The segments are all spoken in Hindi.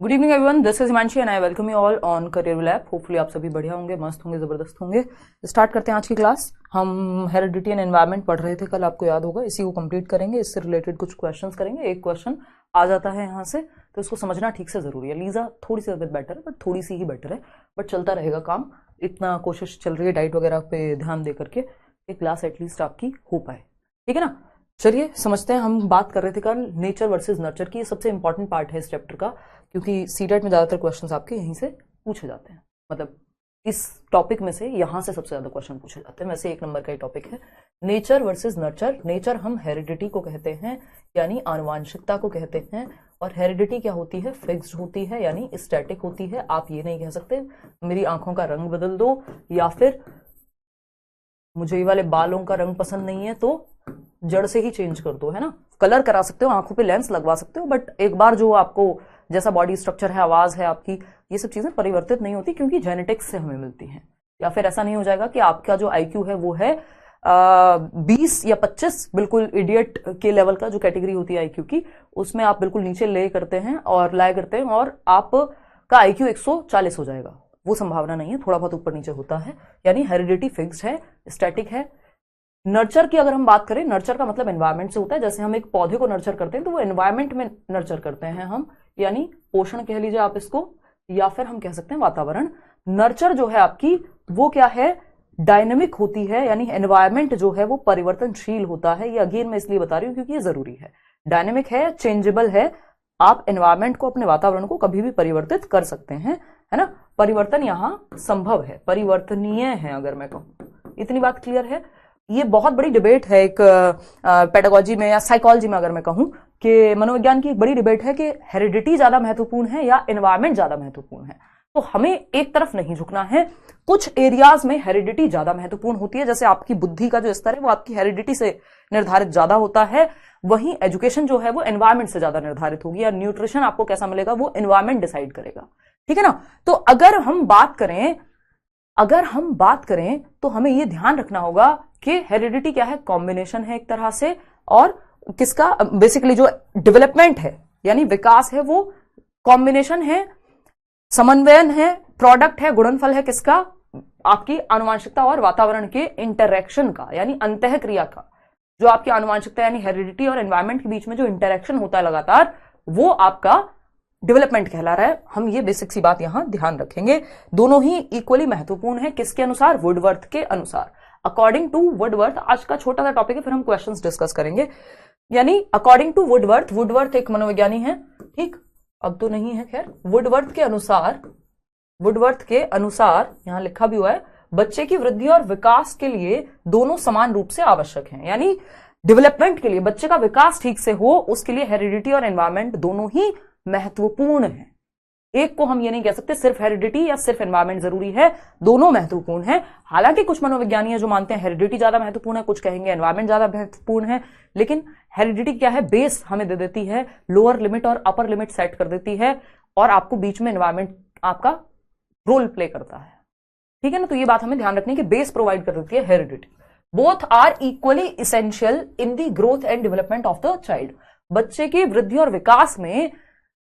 Good evening everyone, this is Himanshi and I welcome you all on career lab. Hopefully आप सभी बढ़िया होंगे, मस्त होंगे, जबरदस्त होंगे। स्टार्ट करते हैं आज की क्लास। हम हेरिडिटी एंड एनवायरनमेंट पढ़ रहे थे कल, आपको याद होगा। इसी को कंप्लीट करेंगे, इससे रिलेटेड कुछ क्वेश्चंस करेंगे। एक क्वेश्चन आ जाता है यहाँ से तो इसको समझना ठीक से जरूरी है। लीजा थोड़ी सी तबियत बेटर है, बट थोड़ी सी ही बेटर है, बट चलता रहेगा काम। इतना कोशिश चल रही है डाइट वगैरह पे ध्यान दे करके एक क्लास एटलीस्ट आपकी हो पाए, ठीक है ना। चलिए समझते हैं। हम बात कर रहे थे कल नेचर वर्सेस नर्चर की। ये सबसे इंपॉर्टेंट पार्ट है इस चैप्टर का, क्योंकि सीटेट में ज्यादातर क्वेश्चंस आपके यहीं से पूछे जाते हैं। मतलब इस टॉपिक में से यहां से सबसे ज्यादा क्वेश्चन पूछे जाते हैं। वैसे एक नंबर का ही टॉपिक है नेचर वर्सेस नर्चर। नेचर हम हेरिडिटी को कहते हैं, यानी आनुवांशिकता को कहते हैं, और हेरिडिटी क्या होती है? फिक्स्ड होती है, यानी स्टैटिक होती है। आप ये नहीं कह सकते मेरी आंखों का रंग बदल दो, या फिर मुझे ये वाले बालों का रंग पसंद नहीं है तो जड़ से ही चेंज कर दो, है ना। कलर करा सकते हो, आंखों पे लेंस लगवा सकते हो, बट एक बार जो आपको जैसा बॉडी स्ट्रक्चर है, आवाज है आपकी, ये सब चीजें परिवर्तित नहीं होती, क्योंकि जेनेटिक्स से हमें मिलती हैं। या फिर ऐसा नहीं हो जाएगा कि आपका जो आईक्यू है वो है 20 या 25, बिल्कुल इडियट के लेवल का जो कैटेगरी होती है आईक्यू की, उसमें आप बिल्कुल नीचे ले करते हैं और लाए करते हैं और आपका आईक्यू 140 हो जाएगा। वो संभावना नहीं है, थोड़ा बहुत ऊपर नीचे होता है। यानी हेरिडिटी फिक्स्ड है, स्टैटिक है। नर्चर की अगर हम बात करें, नर्चर का मतलब एनवायरमेंट से होता है। जैसे हम एक पौधे को नर्चर करते हैं तो वो एनवायरमेंट में नर्चर करते हैं हम, यानी पोषण कह लीजिए आप इसको, या फिर हम कह सकते हैं वातावरण। नर्चर जो है आपकी वो क्या है? डायनेमिक होती है, यानी एनवायरमेंट जो है वो परिवर्तनशील होता है। ये अगेन मैं इसलिए बता रही हूं क्योंकि ये जरूरी है। डायनेमिक है, चेंजेबल है। आप एनवायरमेंट को, अपने वातावरण को कभी भी परिवर्तित कर सकते हैं, है ना। परिवर्तन यहां संभव है, परिवर्तनीय है, अगर मैं कहूं। इतनी बात क्लियर है। ये बहुत बड़ी डिबेट है एक पेडागोजी में या साइकोलॉजी में, अगर मैं कहूं कि मनोविज्ञान की एक बड़ी डिबेट है कि हेरिडिटी ज्यादा महत्वपूर्ण है या एनवायरमेंट ज्यादा महत्वपूर्ण है। तो हमें एक तरफ नहीं झुकना है। कुछ एरियाज में हेरिडिटी ज्यादा महत्वपूर्ण होती है, जैसे आपकी बुद्धि का जो स्तर है वो आपकी हेरिडिटी से निर्धारित ज्यादा होता है। वहीं एजुकेशन जो है वो एनवायरमेंट से ज्यादा निर्धारित होगी, या न्यूट्रिशन आपको कैसा मिलेगा वो एनवायरमेंट डिसाइड करेगा, ठीक है ना। तो अगर हम बात करें तो हमें यह ध्यान रखना होगा कि हेरिडिटी क्या है? कॉम्बिनेशन है एक तरह से, और किसका? बेसिकली जो डेवलपमेंट है यानी विकास है वो कॉम्बिनेशन है, समन्वयन है, प्रोडक्ट है, गुणनफल है किसका? आपकी आनुवांशिकता और वातावरण के इंटरैक्शन का, यानी अंतःक्रिया का। जो आपकी आनुवांशिकता यानी हेरिडिटी और एनवायरमेंट के बीच में जो इंटरैक्शन होता है लगातार, वो आपका डेवलपमेंट कहला रहा है। हम ये बेसिक सी बात यहां ध्यान रखेंगे। दोनों ही इक्वली महत्वपूर्ण है। किसके अनुसार? वुडवर्थ के अनुसार, अकॉर्डिंग टू वुडवर्थ। आज का छोटा सा टॉपिक है, फिर हम क्वेश्चंस डिस्कस करेंगे। यानी अकॉर्डिंग टू वुडवर्थ, वुडवर्थ एक मनोविज्ञानी है, ठीक, अब तो नहीं है खैर। वुडवर्थ के अनुसार यहां लिखा भी हुआ है, बच्चे की वृद्धि और विकास के लिए दोनों समान रूप से आवश्यक हैं। यानी डेवलपमेंट के लिए, बच्चे का विकास ठीक से हो, उसके लिए हेरिडिटी और एनवायरमेंट दोनों ही महत्वपूर्ण है। एक को हम ये नहीं कह सकते सिर्फ हेरिडिटी या सिर्फ एनवायरमेंट जरूरी है, दोनों महत्वपूर्ण है। हालांकि कुछ मनोविज्ञानी है जो मानते हैं हेरिडिटी ज्यादा महत्वपूर्ण है, कुछ कहेंगे एनवायरमेंट ज्यादा महत्वपूर्ण है। लेकिन हेरिडिटी क्या है? बेस हमें दे देती है, लोअर लिमिट और अपर लिमिट सेट कर देती है, और आपको बीच में एनवायरमेंट आपका रोल प्ले करता है, ठीक है ना। तो ये बात हमें ध्यान रखनी है कि बेस प्रोवाइड कर देती है heredity. Both are equally essential in the growth and development of the child. बच्चे की वृद्धि और विकास में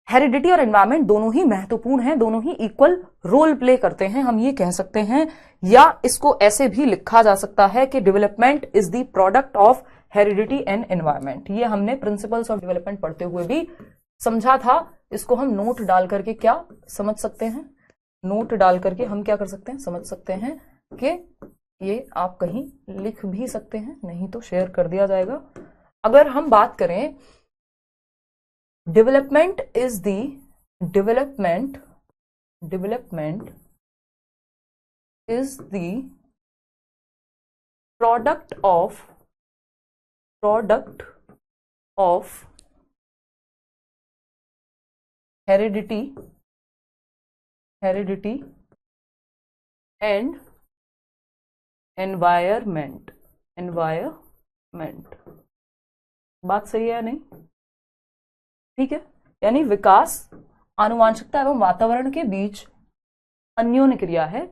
हेरिडिटी और एनवायरमेंट दोनों ही महत्वपूर्ण हैं, दोनों ही इक्वल रोल प्ले करते हैं, हम ये कह सकते हैं। या इसको ऐसे भी लिखा जा सकता है कि development is the product of heredity and environment. ये हमने प्रिंसिपल्स ऑफ डेवलपमेंट पढ़ते हुए भी समझा था। इसको हम नोट डाल करके क्या समझ सकते हैं? नोट डाल करके हम क्या कर सकते हैं? समझ सकते हैं कि ये आप कहीं लिख भी सकते हैं, नहीं तो शेयर कर दिया जाएगा। अगर हम बात करें, development is the development is the product of heredity and environment। बात सही है या नहीं? ठीक है। यानी विकास आनुवांशिकता एवं वातावरण के बीच अन्योन्य क्रिया है।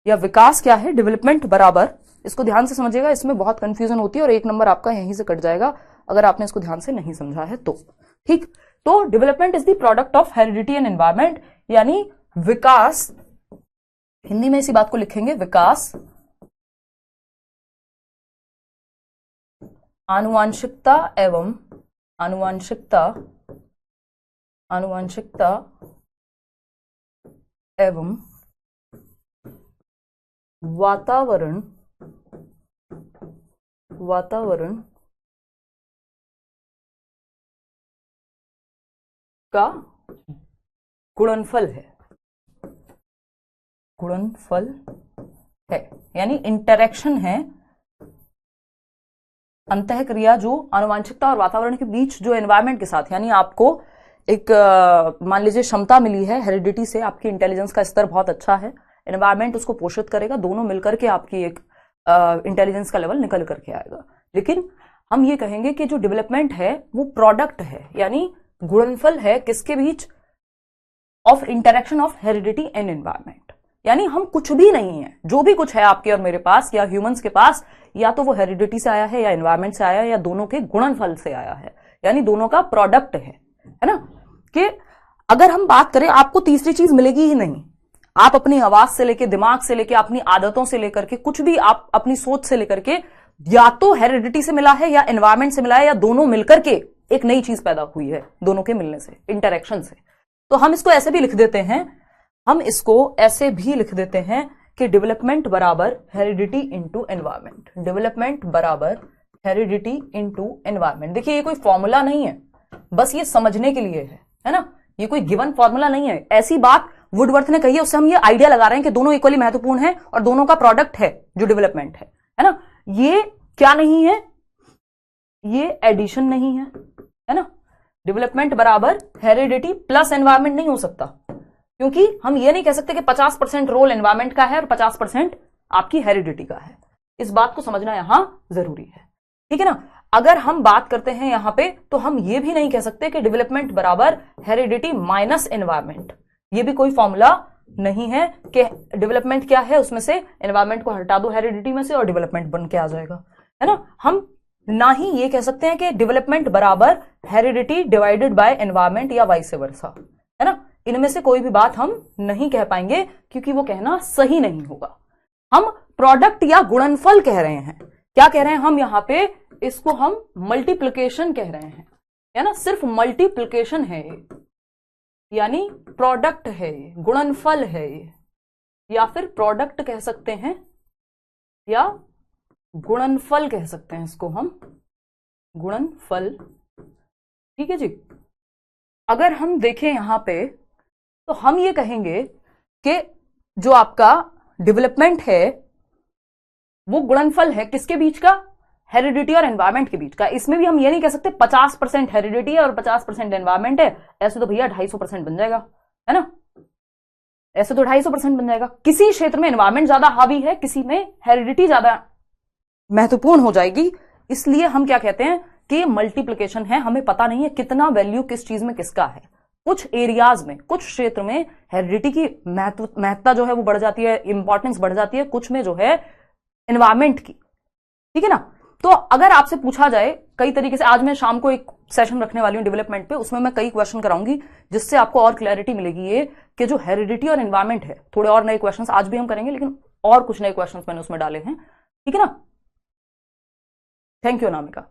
या विकास क्या है? डेवलपमेंट बराबर, इसको ध्यान से समझिएगा, इसमें बहुत कंफ्यूजन होती है और एक नंबर आपका यहीं से कट जाएगा अगर आपने इसको ध्यान से नहीं समझा है तो, ठीक। तो development is the product of heredity and environment, यानी विकास, हिंदी में इसी बात को लिखेंगे, विकास आनुवांशिकता एवं आनुवांशिकता एवं वातावरण का गुणनफल है, यानी इंटरेक्शन है, अंतःक्रिया जो आनुवांशिकता और वातावरण के बीच, जो एनवायरमेंट के साथ, यानी आपको एक मान लीजिए क्षमता मिली है हेरिडिटी से, आपकी इंटेलिजेंस का स्तर बहुत अच्छा है, एनवायरमेंट उसको पोषित करेगा, दोनों मिलकर के आपकी एक इंटेलिजेंस का लेवल निकल करके आएगा। लेकिन हम ये कहेंगे कि जो डेवलपमेंट है वो प्रोडक्ट है, यानी गुणनफल है किसके बीच, of interaction of heredity and environment, यानी हम कुछ भी नहीं है, जो भी कुछ है आपके और मेरे पास या ह्यूमंस के पास, या तो वो हेरिडिटी से आया है या एनवायरमेंट से आया है या दोनों के गुणनफल से आया है, यानी दोनों का प्रोडक्ट है ना। कि अगर हम बात करें, आपको तीसरी चीज मिलेगी ही नहीं, आप अपनी आवाज से लेके, दिमाग से लेके, अपनी आदतों से लेकर के, कुछ भी आप अपनी सोच से लेकर के, या तो हेरिडिटी से मिला है या एनवायरमेंट से मिला है, या दोनों मिलकर के एक नई चीज पैदा हुई है, दोनों के मिलने से, इंटरेक्शन से। तो हम इसको ऐसे भी लिख देते हैं, कि डेवलपमेंट बराबर हेरिडिटी इंटू एनवायरमेंट, डेवलपमेंट बराबर हेरिडिटी इंटू एनवायरमेंट। देखिए ये कोई फॉर्मूला नहीं है, बस ये समझने के लिए है ना, ये कोई गिवन फॉर्मूला नहीं है, ऐसी बात वुडवर्थ ने कही है, उससे हम ये आइडिया लगा रहे हैं कि दोनों इक्वली महत्वपूर्ण है और दोनों का प्रोडक्ट है जो डेवलपमेंट है ना। ये क्या नहीं है, ये एडिशन नहीं है ना। डेवलपमेंट बराबर हेरिडिटी प्लस एनवायरमेंट नहीं हो सकता, क्योंकि हम ये नहीं कह सकते कि 50% रोल एनवायरमेंट का है और 50% आपकी हेरिडिटी का है। इस बात को समझना यहां जरूरी है, ठीक है ना। अगर हम बात करते हैं यहां पे, तो हम ये भी नहीं कह सकते कि डेवलपमेंट बराबर हेरिडिटी माइनस एनवायरमेंट, ये भी कोई फॉर्मूला नहीं है कि डेवलपमेंट क्या है उसमें से एनवायरमेंट को हटा दो हेरिडिटी में से और डेवलपमेंट बन के आ जाएगा, है ना। हम ना ही ये कह सकते हैं कि डेवलपमेंट बराबर हेरिडिटी डिवाइडेड बाय एनवायरमेंट या वाइस वर्सा, है ना। इनमें से कोई भी बात हम नहीं कह पाएंगे, क्योंकि वो कहना सही नहीं होगा। हम प्रोडक्ट या गुणनफल कह रहे हैं, क्या कह रहे हैं हम यहां पे, इसको हम मल्टीप्लिकेशन कह रहे हैं, है ना, सिर्फ मल्टीप्लिकेशन है ये, यानी प्रोडक्ट है, गुणनफल है ये, या फिर प्रोडक्ट कह सकते हैं या गुणनफल कह सकते हैं, इसको हम गुणनफल, ठीक है जी। अगर हम देखें यहां पे, तो हम ये कहेंगे कि जो आपका डेवलपमेंट है वो गुणनफल है किसके बीच का, हेरिडिटी और एनवायरमेंट के बीच का। इसमें भी हम ये नहीं कह सकते 50% हेरिडिटी है और 50% एनवायरमेंट है, ऐसे तो भैया 250% बन जाएगा, है ना, ऐसे तो 250% बन जाएगा। किसी क्षेत्र में एनवायरमेंट ज्यादा हावी है, किसी में हेरिडिटी ज्यादा महत्वपूर्ण हो जाएगी, इसलिए हम क्या कहते हैं कि मल्टीप्लिकेशन है। हमें पता नहीं है कितना वैल्यू किस चीज में किसका है। कुछ एरियाज में, कुछ क्षेत्र में हेरिडिटी की महत्ता जो है वो बढ़ जाती है, इंपॉर्टेंस बढ़ जाती है, कुछ में जो है एनवायरमेंट की, ठीक है ना। तो अगर आपसे पूछा जाए कई तरीके से, आज मैं शाम को एक सेशन रखने वाली हूं डेवलपमेंट पे, उसमें मैं कई क्वेश्चन कराऊंगी जिससे आपको और क्लैरिटी मिलेगी ये कि जो हेरिडिटी और एनवायरमेंट है, थोड़े और नए क्वेश्चंस आज भी हम करेंगे, लेकिन और कुछ नए क्वेश्चंस मैंने उसमें डाले हैं, ठीक है ना। Thank you Anamika.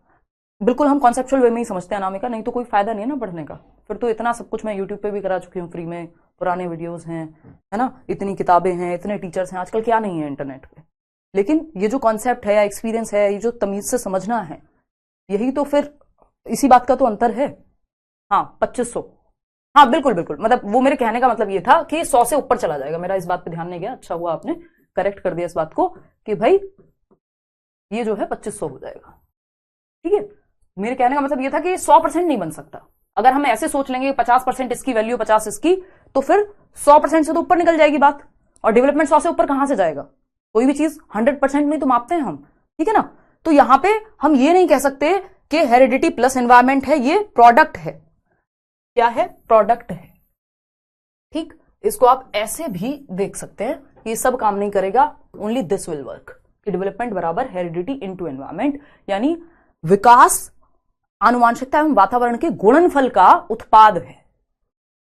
बिल्कुल हम कॉन्सेप्चुअल वे में ही समझते हैं अनामिका, नहीं तो कोई फायदा नहीं है ना पढ़ने का। फिर तो इतना सब कुछ मैं यूट्यूब पे भी करा चुकी हूँ फ्री में, पुराने वीडियोस हैं, है ना, इतनी किताबें हैं, इतने टीचर्स हैं, आजकल क्या नहीं है इंटरनेट पे। लेकिन ये जो कॉन्सेप्ट है या एक्सपीरियंस है, ये जो तमीज से समझना है, यही तो फिर इसी बात का तो अंतर है। हाँ 2500, हाँ बिल्कुल बिल्कुल, मतलब वो मेरे कहने का मतलब ये था कि 100 से ऊपर चला जाएगा। मेरा इस बात पे ध्यान नहीं गया, अच्छा हुआ आपने करेक्ट कर दिया इस बात को कि भाई ये जो है 2500 हो जाएगा, ठीक है। मेरे कहने का मतलब ये था कि 100% नहीं बन सकता। अगर हम ऐसे सोच लेंगे 50% इसकी वैल्यू 50 इसकी, तो फिर 100% से तो ऊपर निकल जाएगी बात, और डेवलपमेंट 100 से ऊपर कहां से जाएगा। कोई भी चीज 100% में तो मापते हैं हम, ठीक है ना। तो यहां पे हम ये नहीं कह सकते कि हेरिडिटी प्लस एनवायरमेंट है, ये प्रोडक्ट है। क्या है, प्रोडक्ट है, ठीक। इसको आप ऐसे भी देख सकते हैं, ये सब काम नहीं करेगा, ओनली दिस विल वर्क कि डेवलपमेंट बराबर हेरिडिटी इनटू एनवायरमेंट, यानी विकास आनुवांशिकता एवं वातावरण के गुणनफल का उत्पाद है।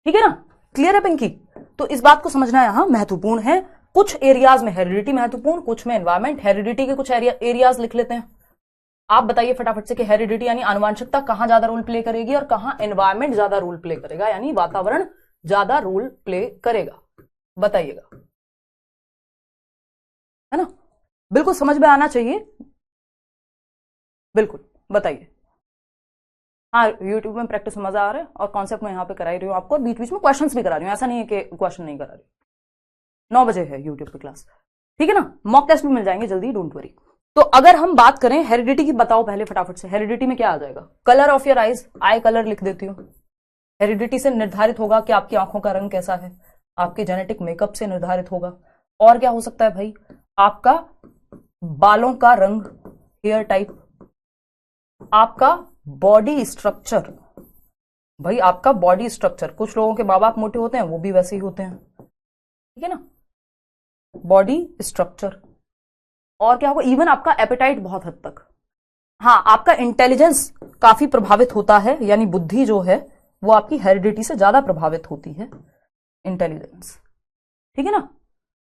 ठीक है ना, क्लियर है पिंकी? तो इस बात को समझना यहां महत्वपूर्ण है। कुछ एरियाज में हेरिडिटी महत्वपूर्ण, कुछ में एनवायरमेंट। हेरिडिटी के कुछ एरियाज लिख लेते हैं। आप बताइए फटाफट से कि हेरिडिटी यानी आनुवांशिकता कहां ज्यादा रोल प्ले करेगी और कहां एनवायरमेंट ज्यादा रोल प्ले करेगा, यानी वातावरण ज्यादा रोल प्ले करेगा, बताइएगा। है ना, बिल्कुल समझ में आना चाहिए, बिल्कुल बताइए। हाँ, यूट्यूब में प्रैक्टिस में मजा आ रहा है और कॉन्सेप्ट में यहाँ पे करा ही रही हूँ आपको, बीच बीच में क्वेश्चंस भी करा रही हूँ, ऐसा नहीं है कि क्वेश्चन नहीं करा रही। 9 बजे है यूट्यूब पे क्लास, ठीक है ना। मॉक टेस्ट भी मिल जाएंगे जल्दी, डोंट वरी। तो अगर हम बात करें हेरिडिटी की, बताओ पहले फटाफट से, हेरिडिटी में क्या आ जाएगा? Colour of your eyes, I colour लिख देती हूँ। हेरिडिटी से निर्धारित होगा कि आपकी आंखों का रंग कैसा है, आपके जेनेटिक मेकअप से निर्धारित होगा। और क्या हो सकता है भाई? आपका बालों का रंग, हेयर टाइप, आपका बॉडी स्ट्रक्चर। भाई आपका बॉडी स्ट्रक्चर, कुछ लोगों के माँ बाप मोटे होते हैं, वो भी वैसे ही होते हैं, ठीक है ना, बॉडी स्ट्रक्चर। और क्या होगा? इवन आपका एपेटाइट बहुत हद तक। हाँ, आपका इंटेलिजेंस काफी प्रभावित होता है, यानी बुद्धि जो है वो आपकी हेरिडिटी से ज्यादा प्रभावित होती है, इंटेलिजेंस, ठीक है ना।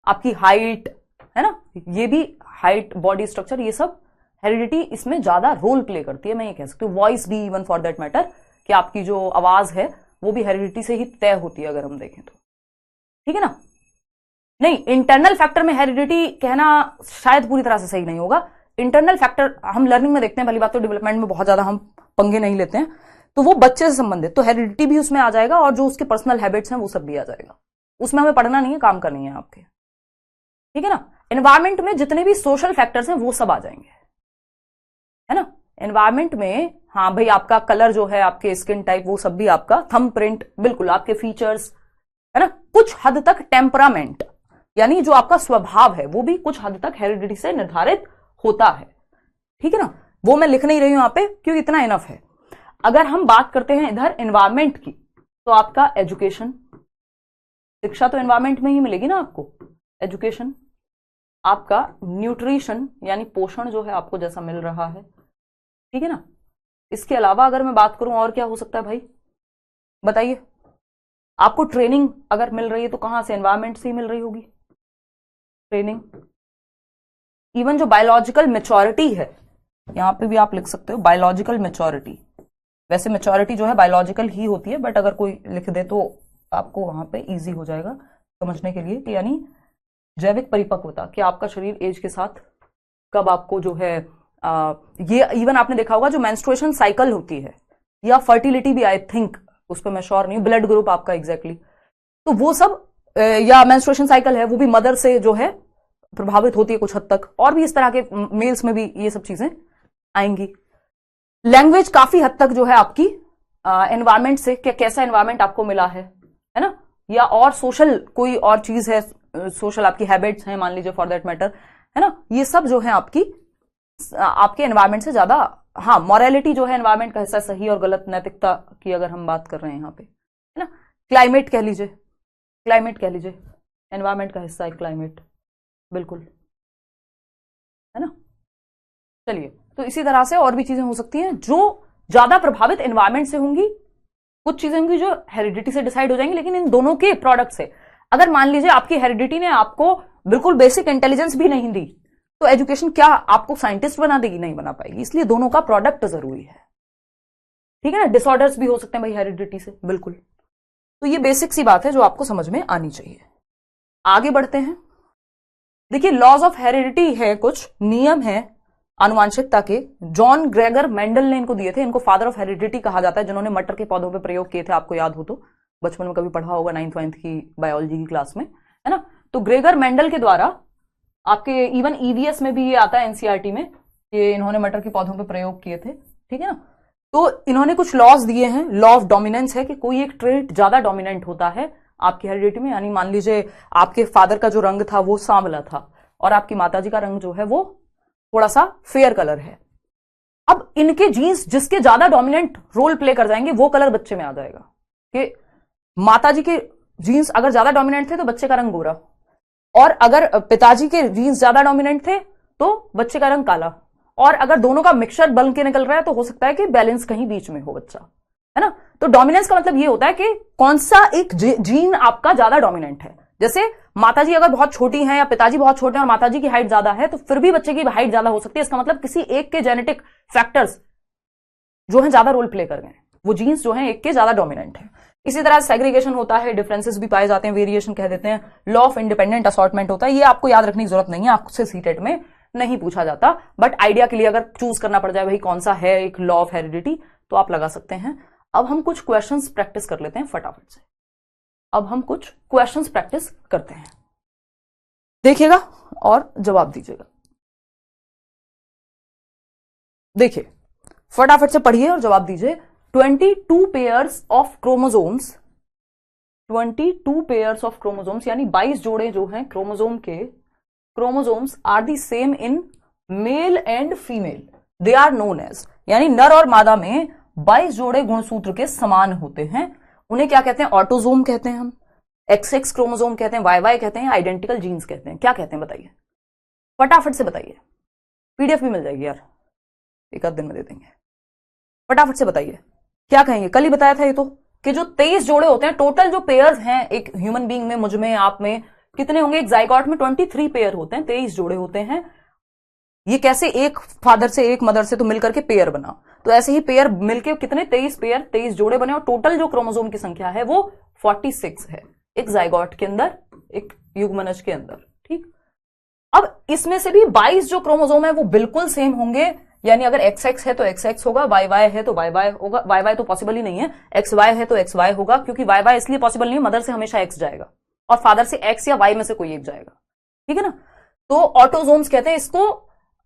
आपकी हाइट, है ना, ये भी हाइट, बॉडी स्ट्रक्चर, ये सब हेरिडिटी इसमें ज्यादा रोल प्ले करती है। मैं ये कह सकती हूँ वॉइस भी, इवन फॉर दैट मैटर, कि आपकी जो आवाज है वो भी हेरिडिटी से ही तय होती है, अगर हम देखें तो, ठीक है ना। नहीं, इंटरनल फैक्टर में हेरिडिटी कहना शायद पूरी तरह से सही नहीं होगा। इंटरनल फैक्टर हम लर्निंग में देखते हैं, पहली बात तो डेवलपमेंट में बहुत ज्यादा हम पंगे नहीं लेते हैं, तो वो बच्चे से संबंधित, तो हेरिडिटी भी उसमें आ जाएगा और जो उसके पर्सनल हैबिट्स हैं वो सब भी आ जाएगा। उसमें हमें पढ़ना नहीं है, काम करनी है आपके, ठीक है ना। एनवायरमेंट में जितने भी सोशल फैक्टर्स हैं वो सब आ जाएंगे, है ना। एनवायरमेंट में, हाँ भाई, आपका कलर जो है, आपके स्किन टाइप, वो सब भी आपका, थंब प्रिंट, बिल्कुल आपके फीचर्स, है ना। कुछ हद तक टेम्परामेंट, यानी जो आपका स्वभाव है, वो भी कुछ हद तक हेरिडिटी से निर्धारित होता है, ठीक है ना। वो मैं लिख नहीं रही हूं यहां पे क्योंकि इतना इनफ है। अगर हम बात करते हैं इधर एनवायरमेंट की, तो आपका एजुकेशन, शिक्षा तो एनवायरमेंट में ही मिलेगी ना आपको, एजुकेशन, आपका न्यूट्रिशन यानी पोषण जो है आपको जैसा मिल रहा है, ठीक है ना। इसके अलावा अगर मैं बात करूं और क्या हो सकता है भाई, बताइए। आपको ट्रेनिंग अगर मिल रही है तो कहां से? एनवायरमेंट से ही मिल रही होगी ट्रेनिंग। इवन जो बायोलॉजिकल मेच्योरिटी है, यहां पे भी आप लिख सकते हो बायोलॉजिकल मेच्योरिटी। वैसे मेच्योरिटी जो है बायोलॉजिकल ही होती है, बट अगर कोई लिख दे तो आपको वहां पे इजी हो जाएगा समझने के लिए, कि यानी जैविक परिपक्वता, कि आपका शरीर एज के साथ कब आपको जो है ये इवन आपने देखा होगा जो मेंस्ट्रुएशन साइकिल होती है, या फर्टिलिटी भी, आई थिंक, उस पर मैं श्योर नहीं हूं, ब्लड ग्रुप आपका एग्जैक्टली, तो वो सब, या मेंस्ट्रुएशन साइकिल है वो भी मदर से जो है प्रभावित होती है कुछ हद तक, और भी इस तरह के मेल्स में भी ये सब चीजें आएंगी। लैंग्वेज काफी हद तक जो है आपकी एनवायरमेंट से, क्या कैसा एनवायरमेंट आपको मिला है ना, या और सोशल कोई और चीज है, सोशल आपकी हैबिट्स हैं मान लीजिए, फॉर दैट मैटर, है ना, ये सब जो है आपके एनवायरमेंट से ज्यादा। हाँ, मॉरलिटी जो है एनवायरमेंट का हिस्सा, सही और गलत नैतिकता की अगर हम बात कर रहे हैं यहाँ पे, है ना। क्लाइमेट कह लीजिए, क्लाइमेट कह लीजिए, एनवायरमेंट का हिस्सा है क्लाइमेट, बिल्कुल, है ना। चलिए, तो इसी तरह से और भी चीजें हो सकती हैं जो ज्यादा प्रभावित एनवायरमेंट से होंगी, कुछ चीजें होंगी जो हेरिडिटी से डिसाइड हो जाएंगी, लेकिन इन दोनों के प्रोडक्ट से। अगर मान लीजिए आपकी हेरिडिटी ने आपको बिल्कुल बेसिक इंटेलिजेंस भी नहीं दी, तो एजुकेशन क्या आपको साइंटिस्ट बना देगी? नहीं बना पाएगी। इसलिए दोनों का प्रोडक्ट जरूरी है, ठीक है ना। डिसऑर्डर्स भी हो सकते हैं भाई हेरिडिटी से, बिल्कुल। तो ये बेसिक सी बात है जो आपको समझ में आनी चाहिए। आगे बढ़ते हैं। देखिए, लॉज ऑफ हेरिडिटी है, कुछ नियम है आनुवांशिकता के, जॉन ग्रेगर मेंडल ने इनको दिए थे। इनको फादर ऑफ हेरिडिटी कहा जाता है, जिन्होंने मटर के पौधों पर प्रयोग किए थे, आपको याद हो तो, बचपन में कभी पढ़ा होगा 9th 9th की बायोलॉजी की क्लास में, है ना। तो ग्रेगर मेंडल के द्वारा आपके इवन ईवीएस में भी ये आता है, एनसीईआरटी में, ये इन्होंने मटर के पौधों पर प्रयोग किए थे, ठीक है ना। तो इन्होंने कुछ लॉज दिए हैं। लॉ ऑफ डोमिनेंस है कि कोई एक ट्रेट ज्यादा डोमिनेंट होता है आपकी हेरिडिटी में, यानी मान लीजिए आपके फादर का जो रंग था वो सांवला था और आपकी माताजी का रंग जो है वो थोड़ा सा फेयर कलर है। अब इनके जीन्स जिसके ज्यादा डोमिनेंट रोल प्ले कर जाएंगे वो कलर बच्चे में आ जाएगा, कि माताजी के जीन्स अगर ज्यादा डोमिनेंट थे तो बच्चे का रंग गोरा, और अगर पिताजी के जीन्स ज्यादा डोमिनेंट थे तो बच्चे का रंग काला। और अगर दोनों का मिक्सचर बन के निकल रहा है तो हो सकता है कि बैलेंस कहीं बीच में हो बच्चा, है ना। तो डोमिनेंस का मतलब ये होता है कि कौन सा एक जीन आपका ज्यादा डोमिनेंट है। जैसे माताजी अगर बहुत छोटी हैं या पिताजी बहुत छोटे हैं और माताजी की हाइट ज्यादा है, तो फिर भी बच्चे की हाइट ज्यादा हो सकती है। इसका मतलब किसी एक के जेनेटिक फैक्टर्स जो है ज्यादा रोल प्ले कर गए, वो जीन्स जो है एक के ज्यादा डोमिनेंट है। इसी तरह सेग्रीगेशन होता है, डिफरेंसेस भी पाए जाते हैं, वेरिएशन कह देते हैं, लॉ ऑफ इंडिपेंडेंट असॉर्टमेंट होता है। ये आपको याद रखने की जरूरत नहीं है, आपसे सीटेट में नहीं पूछा जाता, बट आइडिया के लिए अगर चूज करना पड़ जाए भाई कौन सा है एक लॉ ऑफ हेरिडिटी, तो आप लगा सकते हैं। अब हम कुछ क्वेश्चंस प्रैक्टिस कर लेते हैं फटाफट से। अब हम कुछ क्वेश्चंस प्रैक्टिस करते हैं, देखिएगा और जवाब दीजिएगा। देखिए फटाफट से पढ़िए और जवाब दीजिए। 22 pairs of chromosomes, 22 pairs of chromosomes यानी 22 जोड़े जो हैं क्रोमोसोम के, chromosomes are the same in male and female, they are known as, यानी नर और मादा में 22 जोड़े गुणसूत्र के समान होते हैं, उन्हें क्या कहते हैं? ऑटोजोम कहते हैं हम, XX क्रोमोसोम कहते हैं, YY कहते हैं, आइडेंटिकल जीन्स कहते हैं। क्या कहते हैं बताइए, फटाफट से बताइए। PDF भी मिल जाएगी यार, एक आध दिन में दे देंगे। फटाफट से बताइए क्या कहेंगे। कल ही बताया था ये तो कि जो 23 जोड़े होते हैं, टोटल जो पेयर्स हैं एक ह्यूमन बीइंग में, मुझ में, आप में कितने होंगे? एक जाइगोट में 23 पेयर होते हैं, 23 जोड़े होते हैं। ये कैसे? एक फादर से एक मदर से तो मिलकर के पेयर बना, तो ऐसे ही पेयर मिलके कितने? 23 पेयर, 23 जोड़े बने, और टोटल जो क्रोमोसोम की संख्या है वो 46 है, एक जाइगोट के अंदर, एक युग्मनज के अंदर। ठीक, अब इसमें से भी 22 जो क्रोमोसोम है वो बिल्कुल सेम होंगे, यानी अगर XX है तो XX होगा, YY है तो YY होगा, YY तो पॉसिबल ही नहीं है, XY है तो XY होगा, क्योंकि YY इसलिए पॉसिबल नहीं है, मदर से हमेशा X जाएगा और फादर से X या Y में से कोई एक जाएगा। ठीक है ना, तो ऑटोजोम्स कहते हैं इसको।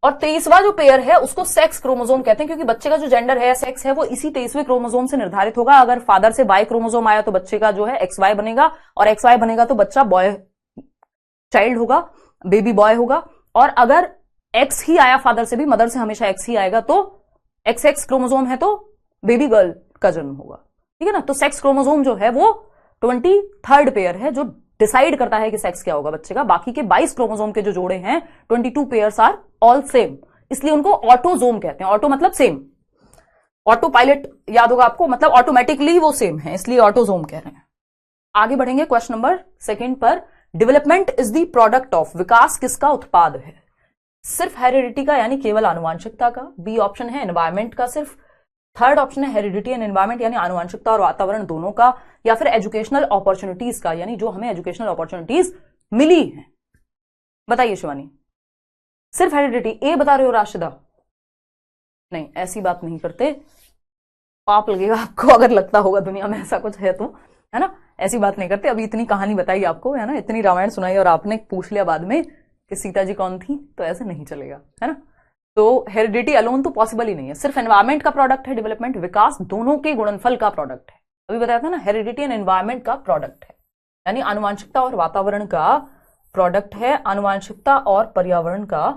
और 23वां जो पेयर है उसको सेक्स क्रोमोसोम कहते हैं, क्योंकि बच्चे का जो जेंडर है, सेक्स है, वो इसी 23वें क्रोमोसोम से निर्धारित होगा। अगर फादर से Y क्रोमोसोम आया तो बच्चे का जो है XY बनेगा, और XY बनेगा तो बच्चा बॉय चाइल्ड होगा, बेबी बॉय होगा। और अगर X ही आया फादर से भी, मदर से हमेशा X ही आएगा, तो XX क्रोमोसोम है तो बेबी गर्ल का जन्म होगा। ठीक है ना, तो सेक्स क्रोमोसोम जो है वो 23rd पेयर है जो डिसाइड करता है कि सेक्स क्या होगा बच्चे का। बाकी के 22 क्रोमोसोम के जो जोड़े हैं, 22 पेयर्स आर ऑल सेम, इसलिए उनको ऑटोजोम कहते हैं। ऑटो मतलब सेम, ऑटो पायलट याद होगा आपको, मतलब ऑटोमेटिकली वो सेम है, इसलिए ऑटोजोम कह रहे हैं। आगे बढ़ेंगे क्वेश्चन नंबर 2 पर। Development is the product of, विकास किसका उत्पाद है? सिर्फ हेरिडिटी का, यानी केवल आनुवांशिकता का। बी ऑप्शन है एनवायरमेंट का सिर्फ। थर्ड ऑप्शन है हेरिडिटी एंड एनवायरमेंट, यानी आनुवांशिकता और वातावरण दोनों का। या फिर एजुकेशनल अपॉर्चुनिटीज का, यानी जो हमें एजुकेशनल अपॉर्चुनिटीज मिली है। बताइए शिवानी, सिर्फ हेरिडिटी? ए बता रहे हो राशिदा? नहीं, ऐसी बात नहीं करते, पाप लगेगा आपको अगर लगता होगा दुनिया में ऐसा कुछ है तो, है ना। ऐसी बात नहीं करते। अभी इतनी कहानी बताई आपको, है ना, इतनी रामायण सुनाई और आपने पूछ लिया बाद में कि सीता जी कौन थी, तो ऐसे नहीं चलेगा, है ना। तो हेरिडिटी अलोन तो पॉसिबल ही नहीं है। सिर्फ एनवायरमेंट का प्रोडक्ट है डेवलपमेंट, विकास दोनों के गुणनफल का प्रोडक्ट है। अभी बताया था ना, हेरिडिटी एंड एनवायरमेंट का प्रोडक्ट है, यानी आनुवांशिकता और वातावरण का प्रोडक्ट है, आनुवांशिकता और पर्यावरण का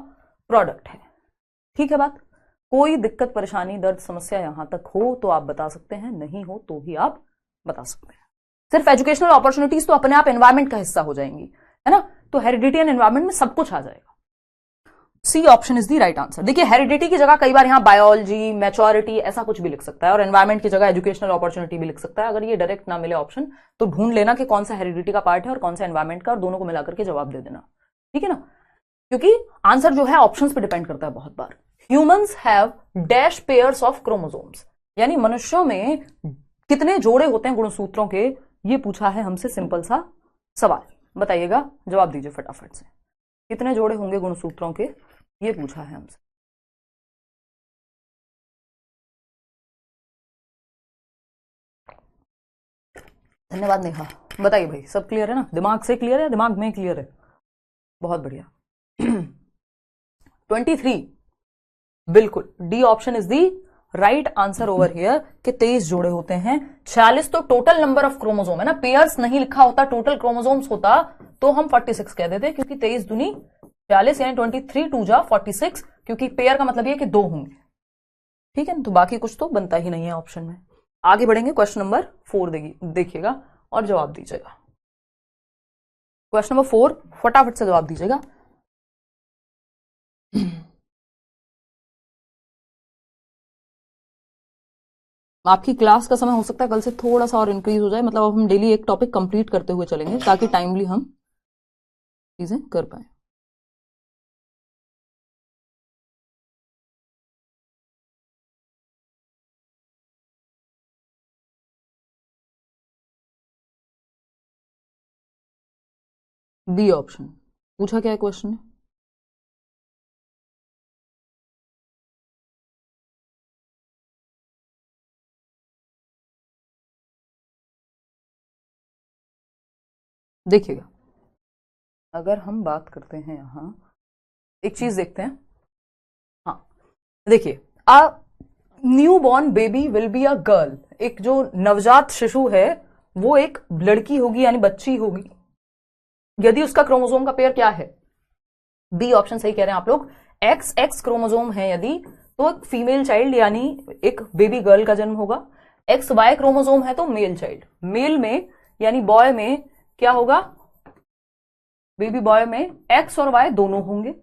प्रोडक्ट है। ठीक है बात। कोई दिक्कत, परेशानी, दर्द, समस्या यहां तक हो तो आप बता सकते हैं, नहीं हो तो भी आप बता सकते हैं। सिर्फ एजुकेशनल अपॉर्चुनिटीज तो अपने आप एनवायरमेंट का हिस्सा हो जाएंगी, है ना, तो हेरिडिटी एंड एनवायरमेंट में सब कुछ आ जाएगा। C option is the right answer. देखिए हेरिडिटी की जगह कई बार यहां बायोलॉजी, मैच्योरिटी ऐसा कुछ भी लिख सकता है, और एनवायरमेंट की जगह एजुकेशनल अपॉर्चुनिटी भी लिख सकता है। अगर ये डायरेक्ट ना मिले ऑप्शन तो ढूंढ लेना कि कौन सा हेरिडिटी का पार्ट है और कौन सा एनवायरमेंट का, और दोनों को मिलाकर के जवाब दे देना। ठीक है ना, क्योंकि आंसर जो है ऑप्शंस पे डिपेंड करता है बहुत बार। Humans have dash pairs of chromosomes, यानी मनुष्यों में कितने जोड़े होते हैं गुणसूत्रों के, ये पूछा है हमसे सिंपल सा सवाल। बताइएगा, जवाब दीजिए फटाफट से। कितने जोड़े होंगे गुणसूत्रों के, ये पूछा है हमसे। धन्यवाद नेहा। बताइए भाई, सब क्लियर है ना? दिमाग से क्लियर है, दिमाग में क्लियर है? बहुत बढ़िया। 23, बिल्कुल D option is the right answer over here कि 23 जोड़े होते हैं। 46 तो टोटल नंबर ऑफ क्रोमोसोम है ना, पेयर्स नहीं लिखा होता, टोटल क्रोमोसोम्स होता तो हम 46 कह देते, क्योंकि 23 दूनी 46, यानी 23 2 जा 46, क्योंकि पेयर का मतलब ये कि 2 होंगे। ठीक है, तो बाकी कुछ तो बनता ही नहीं है ऑप्शन में। आगे बढ़ेंगे, क्वेश्चन नंबर 4 देखिएगा और जवाब दीजिएगा। क्वेश्चन नंबर 4 फटाफट से जवाब दीजिएगा। आपकी क्लास का समय हो सकता है कल से थोड़ा सा और इंक्रीज हो जाए, मतलब अब हम डेली एक टॉपिक कंप्लीट करते हुए चलेंगे ताकि टाइमली हम चीजें कर पाए। बी ऑप्शन पूछा क्या है क्वेश्चन में? देखिएगा, अगर हम बात करते हैं यहां एक चीज देखते हैं। हाँ देखिए, a new born baby will be a girl, एक जो नवजात शिशु है वो एक लड़की होगी यानी बच्ची होगी यदि उसका क्रोमोसोम का पेयर क्या है, बी ऑप्शन सही कह रहे हैं आप लोग, एक्स एक्स क्रोमोसोम है यदि तो एक फीमेल चाइल्ड यानी एक बेबी गर्ल का जन्म होगा। एक्स वाई क्रोमोसोम है तो मेल चाइल्ड, मेल में यानी बॉय में क्या होगा, बेबी बॉय में एक्स और वाई दोनों होंगे,